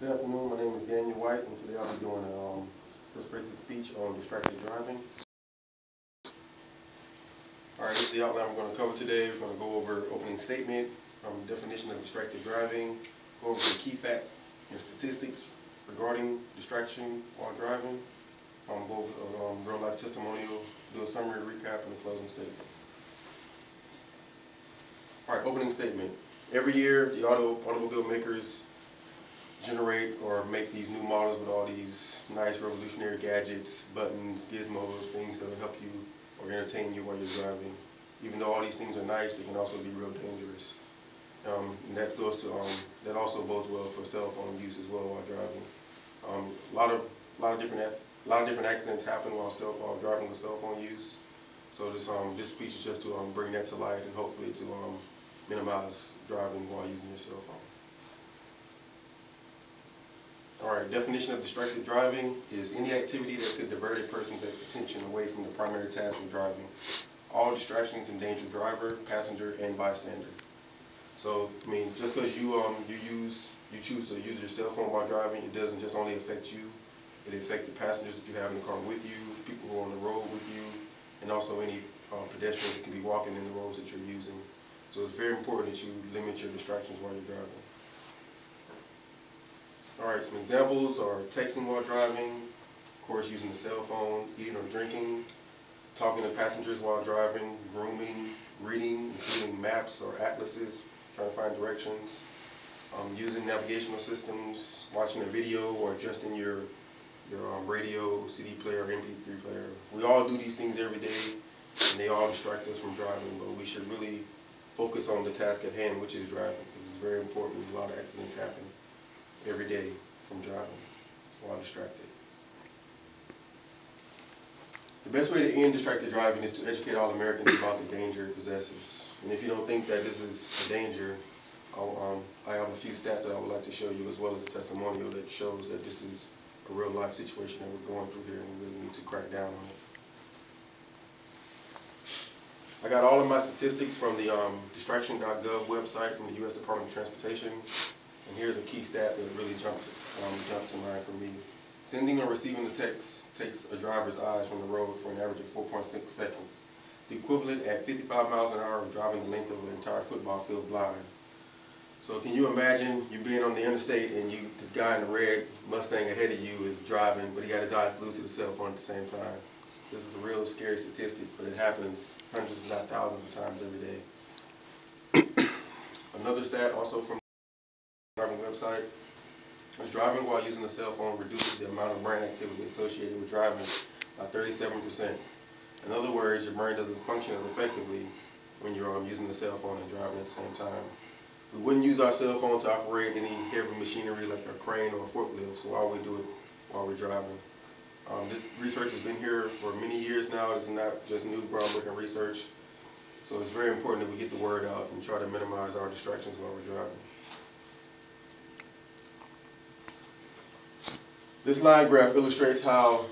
Good afternoon, my name is Daniel White, and today I'll be doing a persuasive speech on distracted driving. Alright, this is the outline we're going to cover today. We're going to go over opening statement, definition of distracted driving, go over some key facts and statistics regarding distraction while driving, go over real life testimonial, do a summary recap, and a closing statement. Alright, opening statement. Every year, the automobile makers generate or make these new models with all these nice revolutionary gadgets, buttons, gizmos, things that will help you or entertain you while you're driving. Even though all these things are nice, they can also be real dangerous. And that also bodes well for cell phone use as well while driving. A lot of different accidents happen while driving with cell phone use. So this speech is just to bring that to light and hopefully to minimize driving while using your cell phone. Alright, definition of distracted driving is any activity that could divert a person's attention away from the primary task of driving. All distractions endanger driver, passenger, and bystander. So, I mean, just because you choose to use your cell phone while driving, it doesn't just only affect you. It affects the passengers that you have in the car with you, people who are on the road with you, and also any pedestrians that could be walking in the roads that you're using. So it's very important that you limit your distractions while you're driving. Alright, some examples are texting while driving, of course using the cell phone, eating or drinking, talking to passengers while driving, grooming, reading, including maps or atlases, trying to find directions, using navigational systems, watching a video, or adjusting your radio, CD player, or MP3 player. We all do these things every day, and they all distract us from driving, but we should really focus on the task at hand, which is driving, because it's very important. A lot of accidents happen every day from driving while distracted. The best way to end distracted driving is to educate all Americans about the danger it possesses. And if you don't think that this is a danger, I have a few stats that I would like to show you, as well as a testimonial that shows that this is a real life situation that we're going through here, and we really need to crack down on it. I got all of my statistics from the distraction.gov website from the U.S. Department of Transportation. And here's a key stat that really jumped to mind for me. Sending or receiving a text takes a driver's eyes from the road for an average of 4.6 seconds. The equivalent at 55 miles an hour of driving the length of an entire football field blind. So can you imagine you being on the interstate and this guy in the red Mustang ahead of you is driving, but he got his eyes glued to the cell phone at the same time. So this is a real scary statistic, but it happens hundreds if not thousands of times every day. Another stat also from driving website is driving while using a cell phone reduces the amount of brain activity associated with driving by 37%. In other words, your brain doesn't function as effectively when you're using the cell phone and driving at the same time. We wouldn't use our cell phone to operate any heavy machinery like a crane or a forklift, so why would we do it while we're driving? This research has been here for many years now. It's not just new groundbreaking research. So it's very important that we get the word out and try to minimize our distractions while we're driving. This line graph illustrates how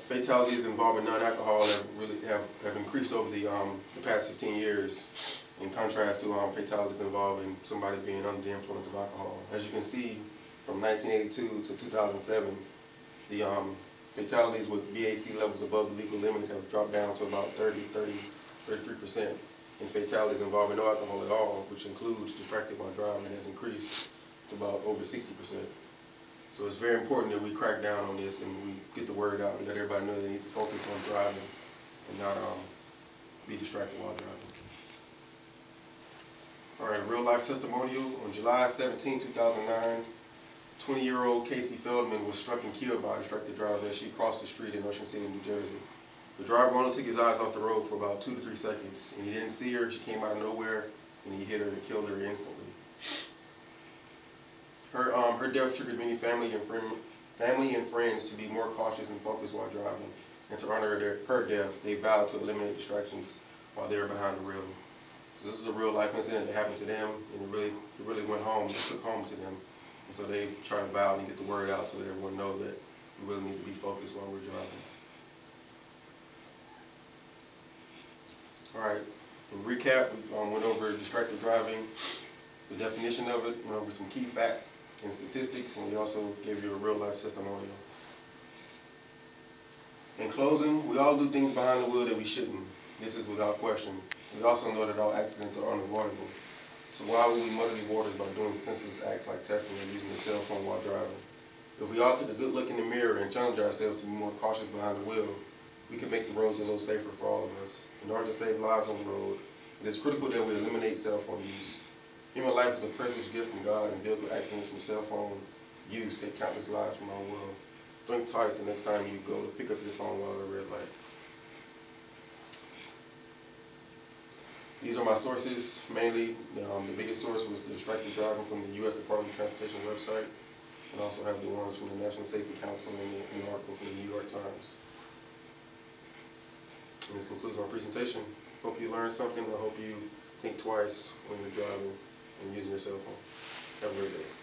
fatalities involving non-alcohol have increased over the past 15 years, in contrast to fatalities involving somebody being under the influence of alcohol. As you can see, from 1982 to 2007, the fatalities with BAC levels above the legal limit have dropped down to about 33%, and fatalities involving no alcohol at all, which includes distracted while driving, has increased to about over 60%. So it's very important that we crack down on this and we get the word out and let everybody know they need to focus on driving and not be distracted while driving. Alright, real life testimonial. On July 17, 2009, 20-year-old Casey Feldman was struck and killed by a distracted driver as she crossed the street in Ocean City, New Jersey. The driver only took his eyes off the road for about 2 to 3 seconds, and he didn't see her. She came out of nowhere, and he hit her and killed her instantly. Her death triggered many family and friends to be more cautious and focused while driving. And to honor her death, they vowed to eliminate distractions while they were behind the wheel. This is a real life incident that happened to them, and it really went home. It took home to them. And so they try to vow and get the word out to let everyone know that we really need to be focused while we're driving. Alright, in recap, we went over distracted driving, the definition of it, went over some key facts and statistics, and we also give you a real life testimonial. In closing, we all do things behind the wheel that we shouldn't. This is without question. We also know that all accidents are unavoidable. So why would we muddy the waters by doing senseless acts like texting or using a cell phone while driving? If we all took a good look in the mirror and challenged ourselves to be more cautious behind the wheel, we could make the roads a little safer for all of us. In order to save lives on the road, it is critical that we eliminate cell phone use. Human life is a precious gift from God, and vehicle accidents from cell phone use take countless lives from our world. Think twice the next time you go to pick up your phone while at a red light. These are my sources. Mainly, the biggest source was the distracted driving from the U.S. Department of Transportation website, and also have the ones from the National Safety Council and an article from the New York Times. And this concludes my presentation. Hope you learned something. I hope you think twice when you're driving and using your cell phone. Have a great day.